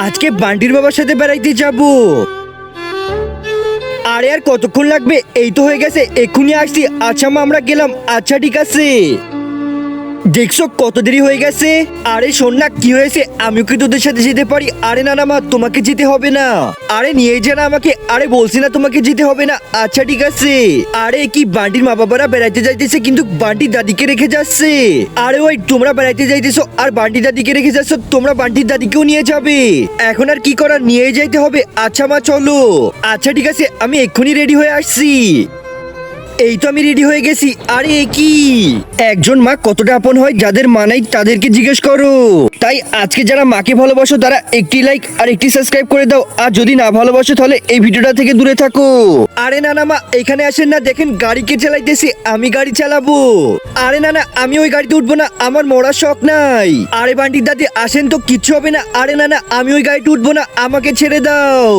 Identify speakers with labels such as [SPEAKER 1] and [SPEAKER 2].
[SPEAKER 1] আজকে বান্টির বাবার সাথে বেড়াইতে যাব। আরে আর কতক্ষণ লাগবে? এই তো হয়ে গেছে, এক্ষুনি আসছি। আচ্ছা মা, আমরা গেলাম। আচ্ছা ঠিক আছে। দেখছো কত দেরি হয়ে গেছে। আরে শোন না, কি হয়েছে? আমিও কি তোদের সাথে যেতে পারি? আরে না না মা, তোমাকে যেতে হবে না। আরে নিয়ে যা না আমাকে। আরে বলছি না তোমাকে যেতে হবে না। আচ্ছা ঠিক আছে। আরে কি বান্টির মা বাবারা বেড়াইতে যাইতেছে, কিন্তু বান্টির দাদিকে রেখে যাচ্ছে। আরে ওই তোমরা বেড়াইতে যাইতেছো আর বান্টির দাদিকে রেখে যাচ্ছ, তোমরা বান্টির দাদিকেও নিয়ে যাবে। এখন আর কি করার, নিয়ে যাইতে হবে। আচ্ছা মা চলো। আচ্ছা ঠিক আছে, আমি এক্ষুনি রেডি হয়ে আসছি। এই তো আমি রেডি হয়ে গেছি। আরে এ কি, একজন মা কতটা আপন হয়, যাদের মা নাই তাদেরকে জিজ্ঞেস করো। তাই আজকে যারা মাকে ভালোবাসো তারা একটি লাইক আর একটি সাবস্ক্রাইব করে দাও, আর যদি না ভালোবাসো তাহলে এই ভিডিওটা থেকে দূরে থাকো। আরে না না মা, এখানে আসেন না, দেখেন গাড়ি কে চালাইতেছি, আমি গাড়ি চালাবো। আরে না না, আমি ওই গাড়িতে উঠবো না, আমার মরার শখ নাই। আরে বান্টির দাদি আসেন তো, কিচ্ছু হবে না। আরে না না, আমি ওই গাড়িতে উঠবো না, আমাকে ছেড়ে দাও।